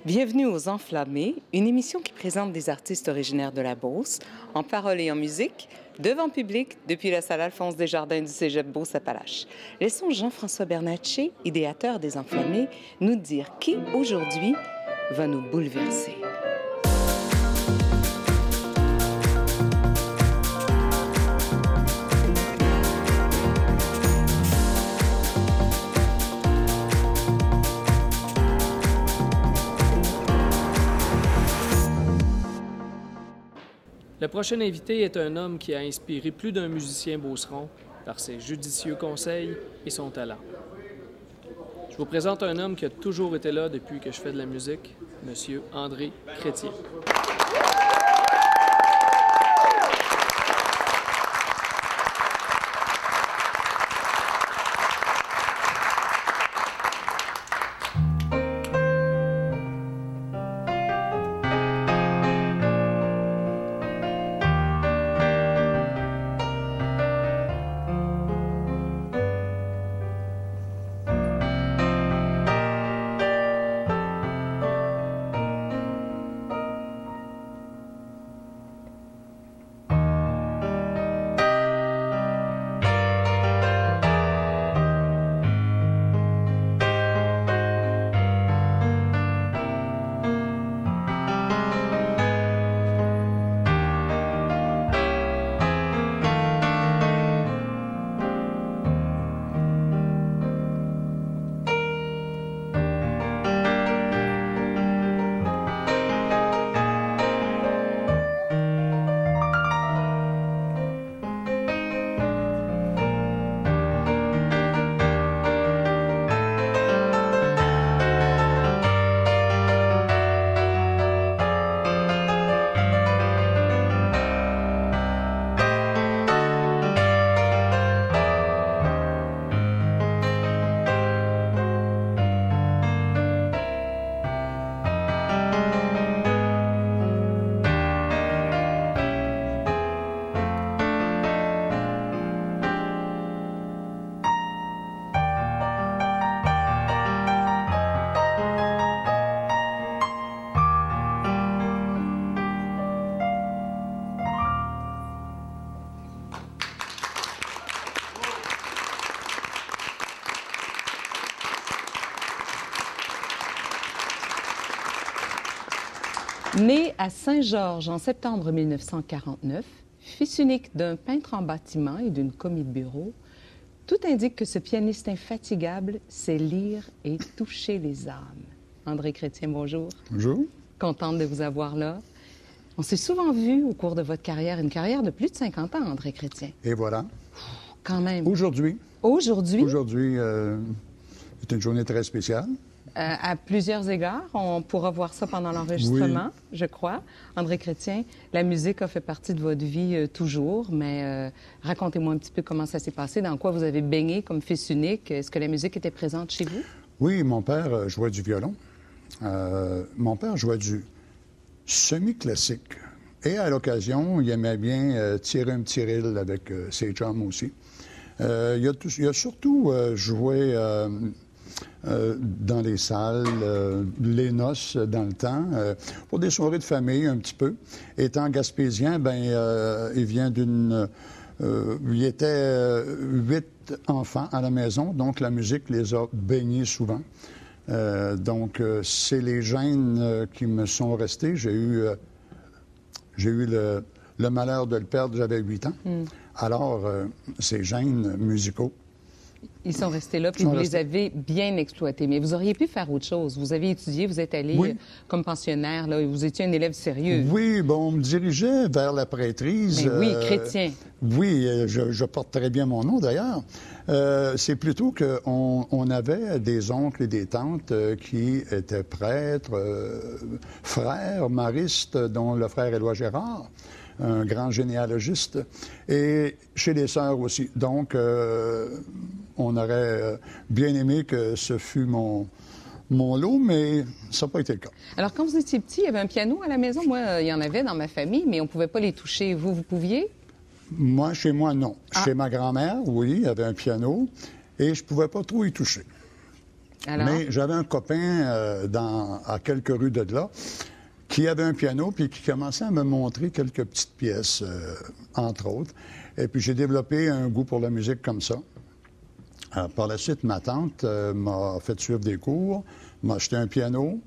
Bienvenue aux Enflammés, une émission qui présente des artistes originaires de la Beauce, en parole et en musique, devant public, depuis la salle Alphonse Desjardins du Cégep Beauce-Appalaches. Laissons Jean-François Bernatchez, idéateur des Enflammés, nous dire qui, aujourd'hui, va nous bouleverser. Le prochain invité est un homme qui a inspiré plus d'un musicien beauceron par ses judicieux conseils et son talent. Je vous présente un homme qui a toujours été là depuis que je fais de la musique, Monsieur André Chrétien. Né à Saint-Georges en septembre 1949, fils unique d'un peintre en bâtiment et d'une commis de bureau, tout indique que ce pianiste infatigable sait lire et toucher les âmes. André Chrétien, bonjour. Bonjour. Contente de vous avoir là. On s'est souvent vu au cours de votre carrière, une carrière de plus de 50 ans, André Chrétien. Et voilà. Quand même. Aujourd'hui. Aujourd'hui? Aujourd'hui, c'est une journée très spéciale. À plusieurs égards. On pourra voir ça pendant l'enregistrement, oui. Je crois. André Chrétien, la musique a fait partie de votre vie toujours, mais racontez-moi un petit peu comment ça s'est passé, dans quoi vous avez baigné comme fils unique. Est-ce que la musique était présente chez vous? Oui, mon père jouait du violon. Mon père jouait du semi-classique. Et à l'occasion, il aimait bien tirer un petit reel avec ses chums aussi. Il a surtout joué... dans les salles, les noces dans le temps, pour des soirées de famille un petit peu. Étant gaspésien, il vient d'une... il était 8 enfants à la maison, donc la musique les a baignés souvent. Donc, c'est les gènes qui me sont restés. J'ai eu le malheur de le perdre, j'avais 8 ans. Alors, ces gènes musicaux, ils sont restés là, puis vous les avez bien exploités. Mais vous auriez pu faire autre chose. Vous avez étudié, vous êtes allé comme pensionnaire, là, et vous étiez un élève sérieux. Oui, bon, on me dirigeait vers la prêtrise. Mais oui, chrétien. Oui, je porte très bien mon nom, d'ailleurs. C'est plutôt qu'on avait des oncles et des tantes qui étaient prêtres, frères, maristes, dont le frère Éloi Gérard, un grand généalogiste, et chez les sœurs aussi. Donc, on aurait bien aimé que ce fût mon lot, mais ça n'a pas été le cas. Alors, quand vous étiez petit, il y avait un piano à la maison. Moi, il y en avait dans ma famille, mais on ne pouvait pas les toucher. Vous pouviez? Moi, chez moi, non. Chez ma grand-mère, oui, il y avait un piano, et je ne pouvais pas trop y toucher. Alors? Mais j'avais un copain à quelques rues de là qui avait un piano puis qui commençait à me montrer quelques petites pièces, entre autres. Et puis j'ai développé un goût pour la musique comme ça. Par la suite, ma tante m'a fait suivre des cours, m'a acheté un piano.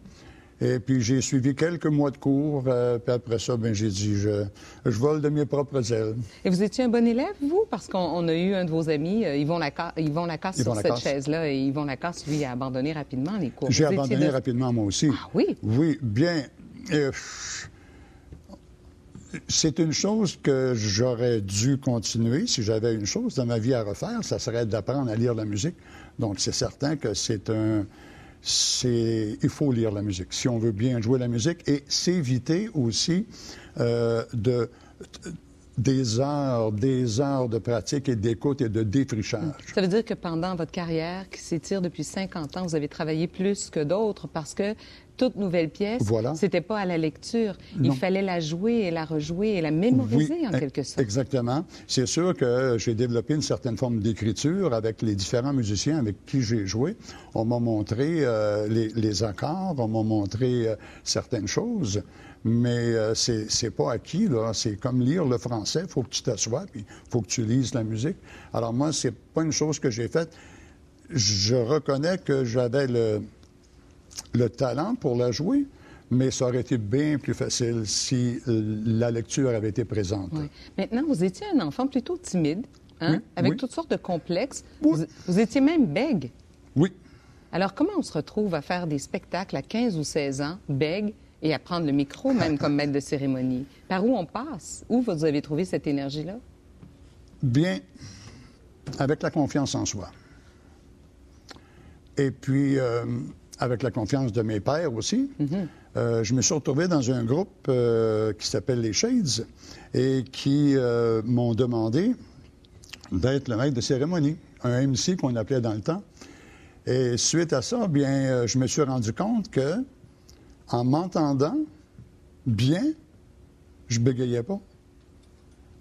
Et puis j'ai suivi quelques mois de cours. Puis après ça, ben j'ai dit, je vole de mes propres ailes. Et vous étiez un bon élève, vous? Parce qu'on a eu un de vos amis, Yvon Lacasse, sur cette chaise-là. Et Yvon Lacasse, lui, a abandonné rapidement les cours. J'ai abandonné rapidement, moi aussi. Ah oui? Oui, bien. C'est une chose que j'aurais dû continuer. Si j'avais une chose dans ma vie à refaire, ça serait d'apprendre à lire la musique. Donc, c'est certain que il faut lire la musique si on veut bien jouer la musique et s'éviter aussi des heures de pratique et d'écoute et de défrichage. Ça veut dire que pendant votre carrière, qui s'étire depuis 50 ans, vous avez travaillé plus que d'autres parce que toute nouvelle pièce, c'était pas à la lecture. Il fallait la jouer et la rejouer et la mémoriser en quelque sorte. Exactement. C'est sûr que j'ai développé une certaine forme d'écriture avec les différents musiciens avec qui j'ai joué. On m'a montré les accords, on m'a montré certaines choses. Mais c'est pas acquis, là. C'est comme lire le français. Il faut que tu t'assoies, puis il faut que tu lises la musique. Alors moi, c'est pas une chose que j'ai faite. Je reconnais que j'avais le talent pour la jouer, mais ça aurait été bien plus facile si la lecture avait été présente. Oui. Maintenant, vous étiez un enfant plutôt timide, hein? Oui, avec toutes sortes de complexes. Oui. Vous étiez même bègue. Oui. Alors, comment on se retrouve à faire des spectacles à 15 ou 16 ans, bègue, et à prendre le micro, même comme maître de cérémonie? Par où on passe? Où vous avez trouvé cette énergie-là? Bien, avec la confiance en soi. Et puis, avec la confiance de mes pères aussi. Je me suis retrouvé dans un groupe qui s'appelle les Shades et qui m'ont demandé d'être le maître de cérémonie, un MC qu'on appelait dans le temps. Et suite à ça, bien, je me suis rendu compte que en m'entendant bien, je bégayais pas.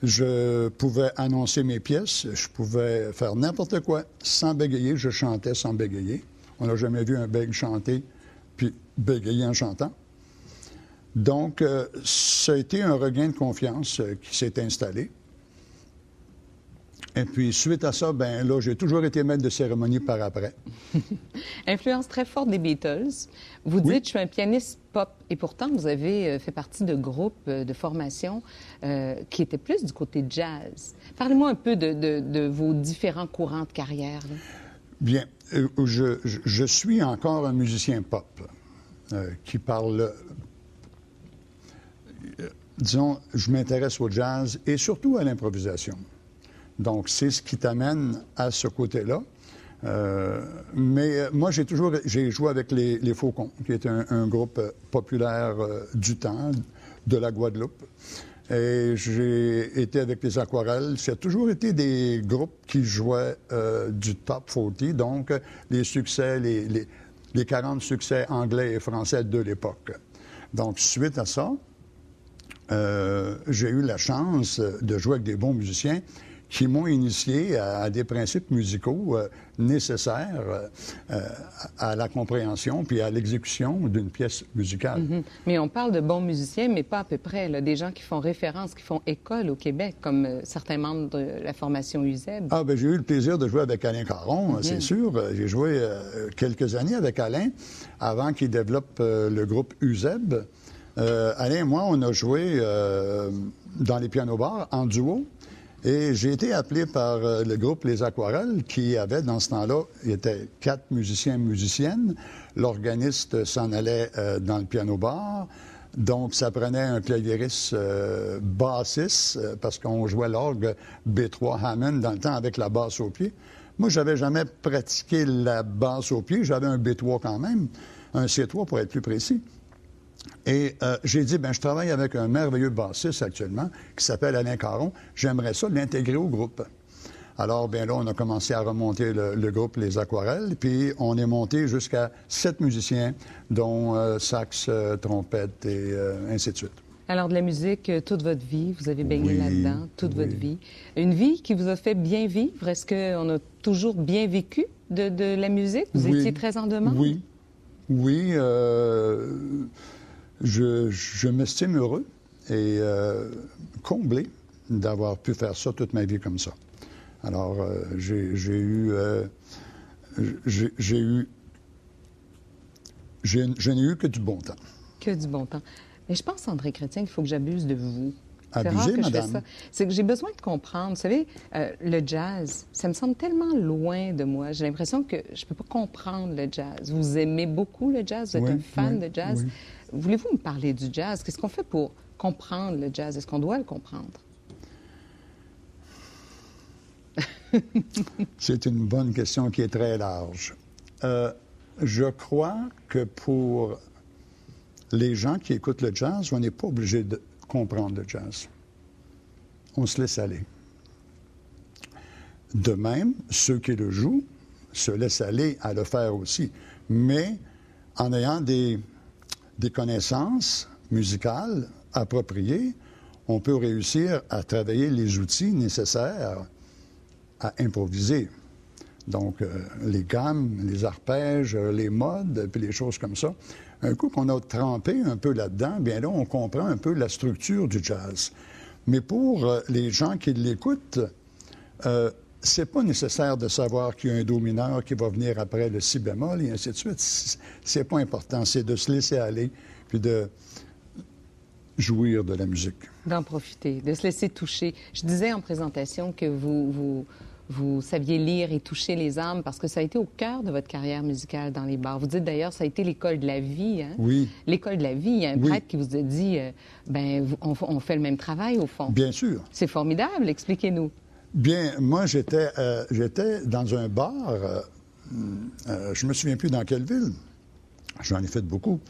Je pouvais annoncer mes pièces, je pouvais faire n'importe quoi sans bégayer. Je chantais sans bégayer. On n'a jamais vu un bègue chanter puis bégayer en chantant. Donc, ça a été un regain de confiance qui s'est installé. Et puis, suite à ça, ben là, j'ai toujours été maître de cérémonie par après. Influence très forte des Beatles. Vous dites, je suis un pianiste pop. Et pourtant, vous avez fait partie de groupes de formation qui étaient plus du côté jazz. Parlez-moi un peu de vos différents courants de carrière. Là. Bien, je suis encore un musicien pop qui parle... disons, je m'intéresse au jazz et surtout à l'improvisation. Donc, c'est ce qui t'amène à ce côté-là. Mais moi, j'ai joué avec les Faucons, qui est un groupe populaire du temps, de la Guadeloupe. Et j'ai été avec les Aquarelles. Ça a toujours été des groupes qui jouaient du top 40, donc les succès, les 40 succès anglais et français de l'époque. Donc, suite à ça, j'ai eu la chance de jouer avec des bons musiciens qui m'ont initié à des principes musicaux nécessaires à la compréhension puis à l'exécution d'une pièce musicale. Mais on parle de bons musiciens, mais pas à peu près. Là, des gens qui font référence, qui font école au Québec, comme certains membres de la formation USEB. Ah, bien, j'ai eu le plaisir de jouer avec Alain Caron, c'est sûr. J'ai joué quelques années avec Alain avant qu'il développe le groupe USEB. Alain et moi, on a joué dans les pianos-bars en duo. Et j'ai été appelé par le groupe Les Aquarelles, qui avait, dans ce temps-là, il y était 4 musiciens et musiciennes. L'organiste s'en allait dans le piano-bar. Donc, ça prenait un claviériste bassiste, parce qu'on jouait l'orgue B3 Hammond dans le temps avec la basse au pied. Moi, j'avais jamais pratiqué la basse au pied. J'avais un B3 quand même, un C3 pour être plus précis. Et j'ai dit, je travaille avec un merveilleux bassiste actuellement qui s'appelle Alain Caron. J'aimerais ça l'intégrer au groupe. Alors, bien là, on a commencé à remonter le groupe Les Aquarelles, puis on est monté jusqu'à 7 musiciens, dont sax, trompette et ainsi de suite. Alors, de la musique, toute votre vie, vous avez baigné là-dedans, toute votre vie. Une vie qui vous a fait bien vivre. Est-ce qu'on a toujours bien vécu de la musique? Vous étiez très en demande? Oui. Oui. Je m'estime heureux et comblé d'avoir pu faire ça toute ma vie comme ça. Alors, je n'ai eu que du bon temps. Que du bon temps. Mais je pense, André Chrétien, qu'il faut que j'abuse de vous. C'est Abusez, rare que madame. je fais ça. C'est que j'ai besoin de comprendre. Vous savez, le jazz, ça me semble tellement loin de moi. J'ai l'impression que je ne peux pas comprendre le jazz. Vous aimez beaucoup le jazz? Vous êtes un fan de jazz? Oui. Voulez-vous me parler du jazz? Qu'est-ce qu'on fait pour comprendre le jazz? Est-ce qu'on doit le comprendre? C'est une bonne question qui est très large. Je crois que pour les gens qui écoutent le jazz, on n'est pas obligé de comprendre le jazz. On se laisse aller. De même, ceux qui le jouent se laissent aller à le faire aussi, mais en ayant des connaissances musicales appropriées, on peut réussir à travailler les outils nécessaires à improviser. Donc, les gammes, les arpèges, les modes, puis les choses comme ça. Un coup qu'on a trempé un peu là-dedans, bien là, on comprend un peu la structure du jazz. Mais pour les gens qui l'écoutent, c'est pas nécessaire de savoir qu'il y a un do mineur qui va venir après le si bémol et ainsi de suite. C'est pas important. C'est de se laisser aller puis de jouir de la musique. D'en profiter, de se laisser toucher. Je disais en présentation que vous saviez lire et toucher les âmes parce que ça a été au cœur de votre carrière musicale dans les bars. Vous dites d'ailleurs, ça a été l'école de la vie. Hein? Oui. L'école de la vie. Il y a un prêtre qui vous a dit, on fait le même travail au fond. Bien sûr. C'est formidable. Expliquez-nous. Bien, moi, j'étais dans un bar. Je me souviens plus dans quelle ville. J'en ai fait beaucoup.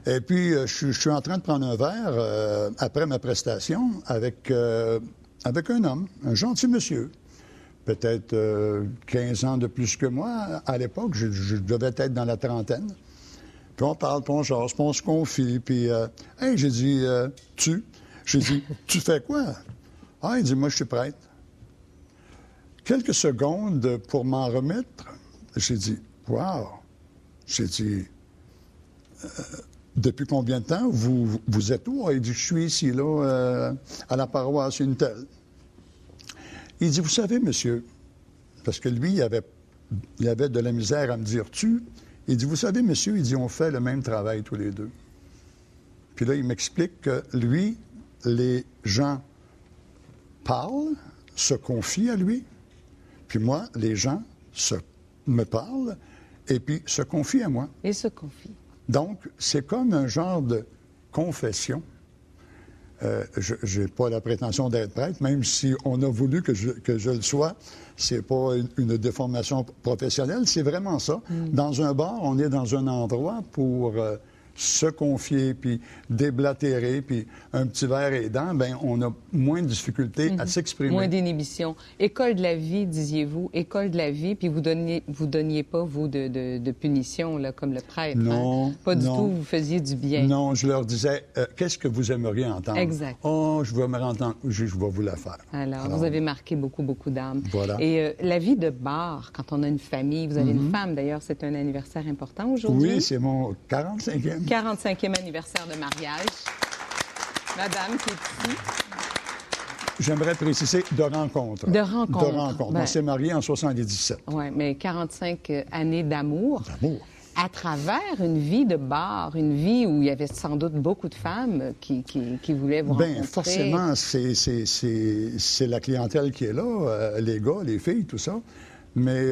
Et puis, je suis en train de prendre un verre après ma prestation avec un homme, un gentil monsieur. Peut-être 15 ans de plus que moi. À l'époque, je devais être dans la trentaine. Puis on parle, puis on jase, puis on se confie. Puis, hey, j'ai dit, J'ai dit, tu fais quoi? Ah, il dit, moi, je suis prêtre. Quelques secondes pour m'en remettre, j'ai dit, wow! J'ai dit, depuis combien de temps vous êtes où? Il dit, je suis ici, là, à la paroisse une telle. Il dit, vous savez, monsieur, parce que lui, il avait de la misère à me dire tu. Il dit, vous savez, monsieur, il dit, on fait le même travail tous les deux. Puis là, il m'explique que lui, les gens parlent, se confient à lui. Puis moi, les gens me parlent et puis se confient à moi. Et se confient. Donc, c'est comme un genre de confession. Je n'ai pas la prétention d'être prêtre, même si on a voulu que je le sois. C'est pas une déformation professionnelle, c'est vraiment ça. Dans un bar, on est dans un endroit pour se confier, puis déblatérer, puis un petit verre aidant, bien, on a moins de difficultés à s'exprimer. Moins d'inhibition. École de la vie, disiez-vous, école de la vie, puis vous donniez pas, vous, de punition, là, comme le prêtre. Non. Hein? Pas du tout, vous faisiez du bien. Non, je leur disais, qu'est-ce que vous aimeriez entendre? Exact. Oh, je veux me entendre, je vais vous la faire. Alors, vous avez marqué beaucoup, beaucoup d'âmes. Voilà. Et la vie de bar, quand on a une famille, vous avez une femme, d'ailleurs, c'est un anniversaire important aujourd'hui. Oui, c'est mon 45e. 45e anniversaire de mariage. Madame qui est ici. J'aimerais préciser de rencontre. De rencontre. De rencontre. Ben, on s'est mariés en 77. Oui, mais 45 années d'amour. D'amour. À travers une vie de bar, une vie où il y avait sans doute beaucoup de femmes qui voulaient vous rencontrer. Bien, forcément, c'est la clientèle qui est là, les gars, les filles, tout ça. Mais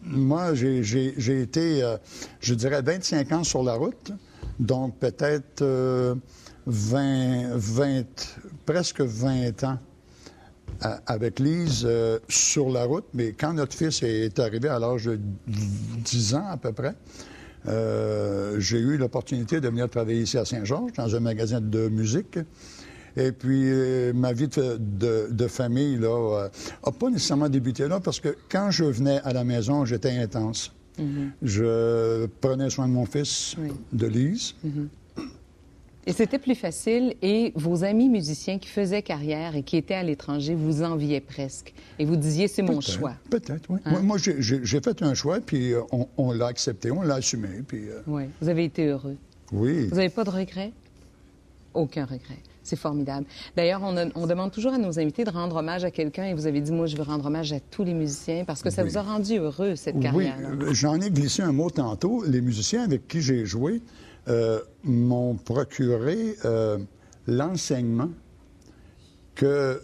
moi, j'ai été, je dirais, 25 ans sur la route, donc peut-être presque 20 ans avec Lise sur la route. Mais quand notre fils est arrivé à l'âge de 10 ans à peu près, j'ai eu l'opportunité de venir travailler ici à Saint-Georges, dans un magasin de musique. Et puis, ma vie de famille, là, n'a pas nécessairement débuté là, parce que quand je venais à la maison, j'étais intense. Je prenais soin de mon fils, de Lise. Et c'était plus facile et vos amis musiciens qui faisaient carrière et qui étaient à l'étranger vous enviaient presque. Et vous disiez, c'est mon choix. Peut-être, oui. Hein? Moi, j'ai fait un choix, puis on l'a accepté, on l'a assumé. Puis, Oui, vous avez été heureux. Oui. Vous n'avez pas de regrets? Aucun regret. C'est formidable. D'ailleurs, on demande toujours à nos invités de rendre hommage à quelqu'un et vous avez dit, moi, je veux rendre hommage à tous les musiciens parce que ça vous a rendu heureux, cette carrière-là. Oui, j'en ai glissé un mot tantôt. Les musiciens avec qui j'ai joué m'ont procuré l'enseignement que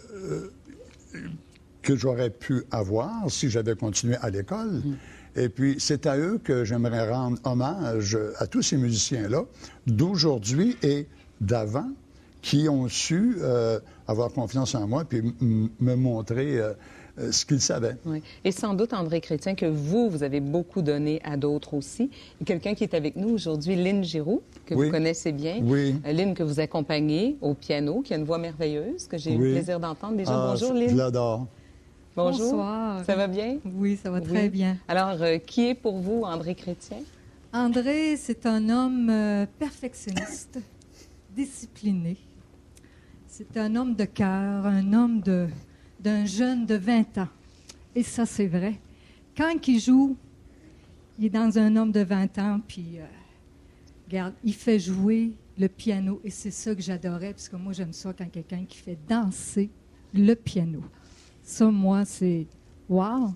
j'aurais pu avoir si j'avais continué à l'école. Et puis, c'est à eux que j'aimerais rendre hommage, à tous ces musiciens-là, d'aujourd'hui et d'avant, qui ont su avoir confiance en moi puis me montrer ce qu'ils savaient. Oui. Et sans doute, André Chrétien, que vous avez beaucoup donné à d'autres aussi. Et quelqu'un qui est avec nous aujourd'hui, Lynn Giroux, que vous connaissez bien. Oui. Lynn, que vous accompagnez au piano, qui a une voix merveilleuse, que j'ai eu le plaisir d'entendre déjà. Bonjour, Lynn. Je l'adore. Bonjour. Bonsoir. Ça va bien? Oui, ça va très bien. Alors, qui est pour vous André Chrétien? André, c'est un homme perfectionniste, discipliné. C'est un homme de cœur, un homme d'un jeune de 20 ans. Et ça, c'est vrai. Quand il joue, il est dans un homme de 20 ans, puis, regarde, il fait jouer le piano. Et c'est ça que j'adorais, parce que moi, j'aime ça quand quelqu'un qui fait danser le piano. Ça, moi, c'est wow!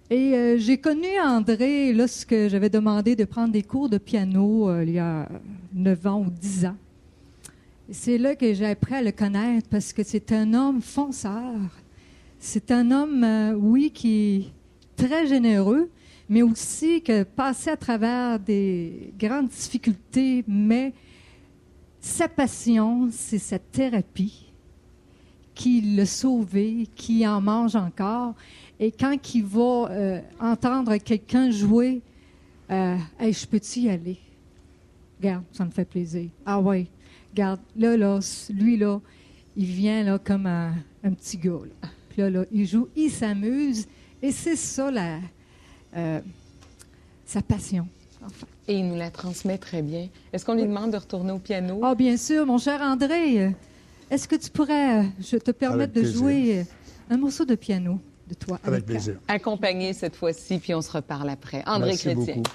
Et j'ai connu André lorsque j'avais demandé de prendre des cours de piano il y a 9 ans ou 10 ans. Et c'est là que j'ai appris à le connaître parce que c'est un homme fonceur. C'est un homme, oui, qui est très généreux, mais aussi qui a passé à travers des grandes difficultés, mais sa passion, c'est sa thérapie qui l'a sauvé, qui en mange encore. Et quand il va entendre quelqu'un jouer, hey, je peux-tu y aller? Regarde, ça me fait plaisir. Ah ouais, regarde, là, lui, là, il vient là, comme un petit gars. Là. Puis là, il joue, il s'amuse. Et c'est ça, sa passion. Enfin. Et il nous la transmet très bien. Est-ce qu'on lui demande de retourner au piano? Ah, bien sûr, mon cher André. Est-ce que tu pourrais, je te permettre de jouer un morceau de piano de toi? Avec plaisir. Accompagné cette fois-ci, puis on se reparle après. André Merci Chrétien. beaucoup.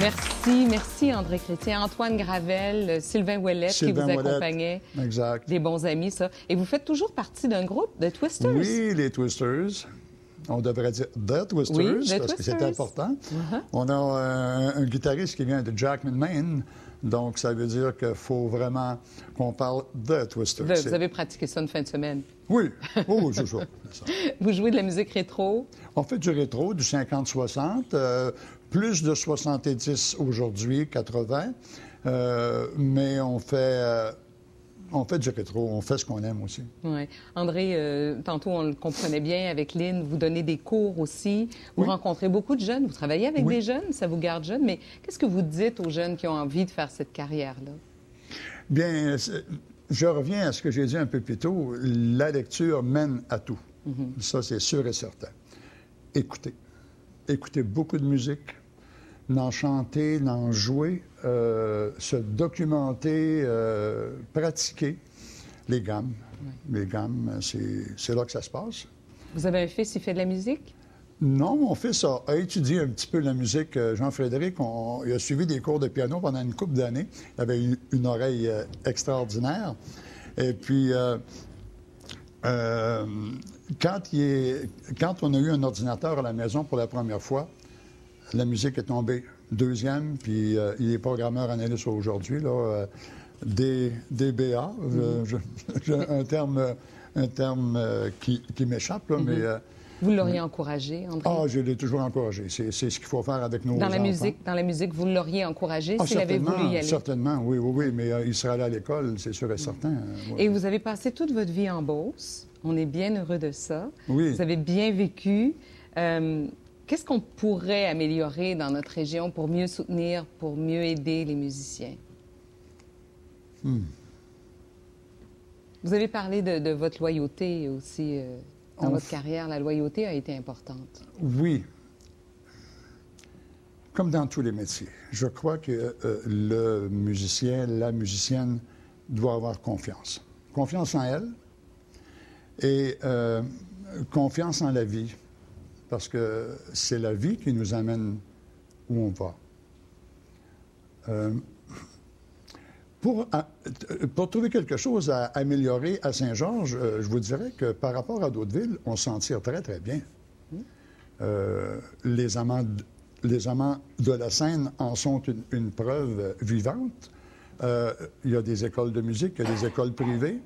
Merci André Chrétien, Antoine Gravel, Sylvain Ouellette qui vous accompagnait. Exact. Des bons amis, ça. Et vous faites toujours partie d'un groupe de Twisters. Oui, les Twisters. On devrait dire The Twisters, oui, parce que c'est important. On a un guitariste qui vient de Jackman, Maine. Donc, ça veut dire qu'il faut vraiment qu'on parle de Twisters. Vous avez pratiqué ça une fin de semaine? Oui, oh, je joue ça. Vous jouez de la musique rétro? On fait du rétro, du 50-60, plus de 70 aujourd'hui, 80. Mais on fait du rétro, on fait ce qu'on aime aussi. Oui. André, tantôt, on le comprenait bien avec Lynn, vous donnez des cours aussi, vous rencontrez beaucoup de jeunes, vous travaillez avec des jeunes, ça vous garde jeune, mais qu'est-ce que vous dites aux jeunes qui ont envie de faire cette carrière-là? Bien, je reviens à ce que j'ai dit un peu plus tôt, la lecture mène à tout. Ça, c'est sûr et certain. Écoutez. Écoutez beaucoup de musique, n'en chanter, n'en jouer, se documenter, pratiquer les gammes. Les gammes, c'est là que ça se passe. Vous avez un fils, il fait de la musique? Non, mon fils a étudié un petit peu la musique. Jean-Frédéric, il a suivi des cours de piano pendant une couple d'années. Il avait une oreille extraordinaire. Et puis, quand on a eu un ordinateur à la maison pour la première fois, la musique est tombée deuxième, puis il est programmeur analyste aujourd'hui, là, DBA, un terme qui m'échappe, là, mais... Vous l'auriez encouragé, André? Ah, je l'ai toujours encouragé. C'est ce qu'il faut faire avec nos enfants. Dans la musique, vous l'auriez encouragé s'il avait voulu y aller? Certainement, oui, mais il serait allé à l'école, c'est sûr et certain. Et vous avez passé toute votre vie en Beauce. On est bien heureux de ça. Oui. Vous avez bien vécu. Qu'est-ce qu'on pourrait améliorer dans notre région pour mieux soutenir, pour mieux aider les musiciens? Vous avez parlé de votre loyauté aussi. Dans votre carrière, la loyauté a été importante. Oui. Comme dans tous les métiers. Je crois que le musicien, la musicienne doit avoir confiance. Confiance en elle et confiance en la vie. Parce que c'est la vie qui nous amène où on va. Pour trouver quelque chose à améliorer à Saint-Georges, je vous dirais que par rapport à d'autres villes, on s'en tire très, très bien. Les amants de la scène en sont une preuve vivante. Il y a des écoles de musique, il y a des écoles privées.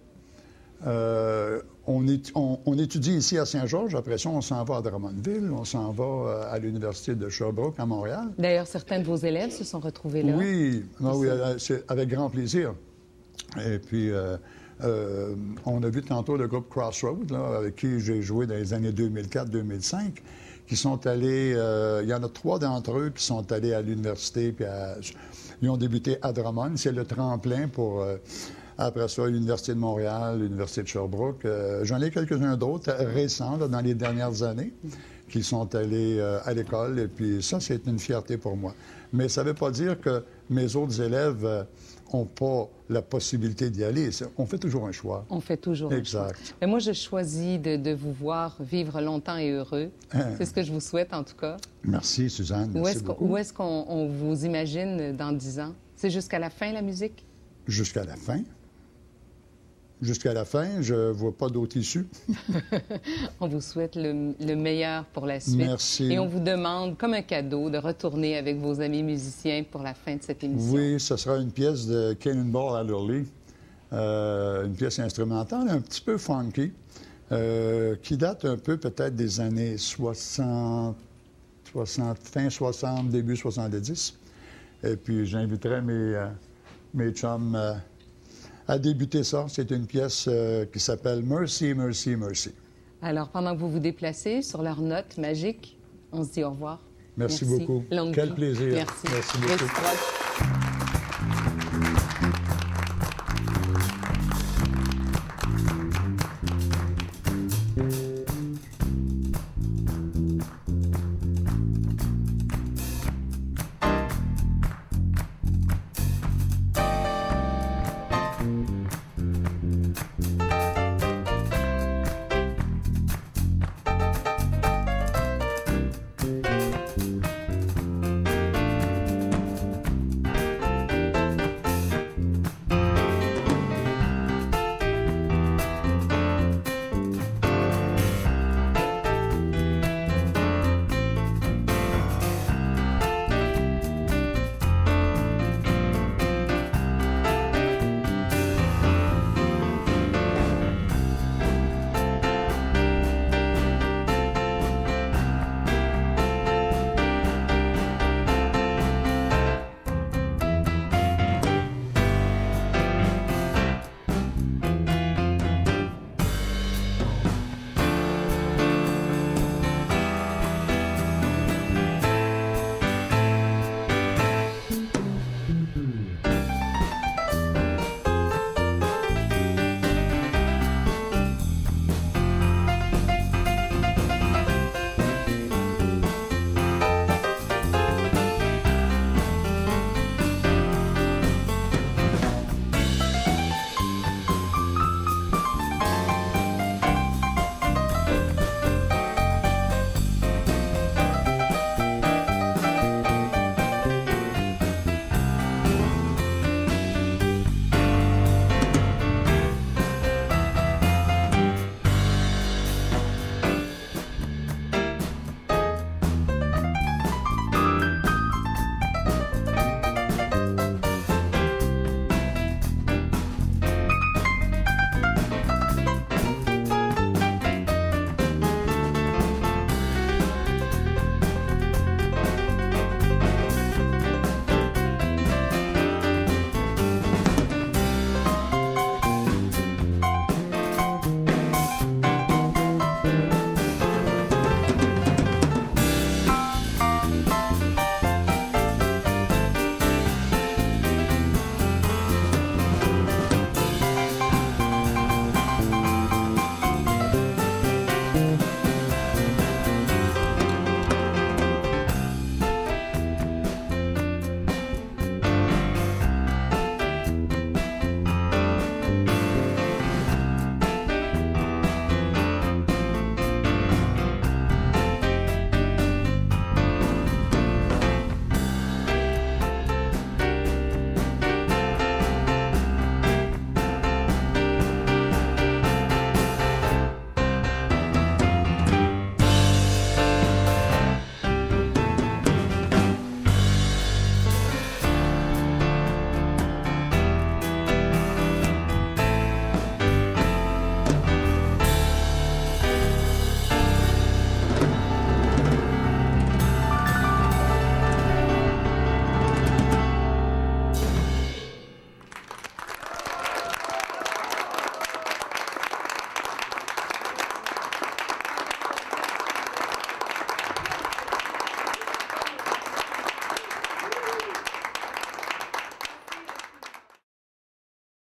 On étudie ici à Saint-Georges, après ça, on s'en va à Drummondville, on s'en va à l'Université de Sherbrooke à Montréal. D'ailleurs, certains de vos élèves se sont retrouvés là. Oui, avec grand plaisir. Et puis, on a vu tantôt le groupe Crossroads, là, avec qui j'ai joué dans les années 2004-2005, qui sont allés, il y en a 3 d'entre eux qui sont allés à l'université, puis ils ont débuté à Drummond. C'est le tremplin pour... Après ça, l'Université de Montréal, l'Université de Sherbrooke. J'en ai quelques-uns d'autres récents, là, dans les dernières années, qui sont allés à l'école. Et puis ça, c'est une fierté pour moi. Mais ça ne veut pas dire que mes autres élèves n'ont pas la possibilité d'y aller. On fait toujours un choix. On fait toujours un choix. Exact. Mais moi, je choisis de vous voir vivre longtemps et heureux. C'est ce que je vous souhaite, en tout cas. Merci, Suzanne. Merci beaucoup. Où est-ce qu'on vous imagine dans 10 ans? C'est jusqu'à la fin, la musique? Jusqu'à la fin. Jusqu'à la fin, je ne vois pas d'autre issue. On vous souhaite le meilleur pour la suite. Merci. Et on vous demande, comme un cadeau, de retourner avec vos amis musiciens pour la fin de cette émission. Oui, ce sera une pièce de Cannonball Adderley, une pièce instrumentale un petit peu funky, qui date un peu peut-être des années 60, fin 60, début 70. Et puis j'inviterai mes chums... à débuter ça. C'est une pièce qui s'appelle Mercy, Mercy, Mercy. Alors, pendant que vous vous déplacez sur leur note magique, on se dit au revoir. Merci beaucoup. Longue Quel vie. plaisir. Merci. Merci beaucoup.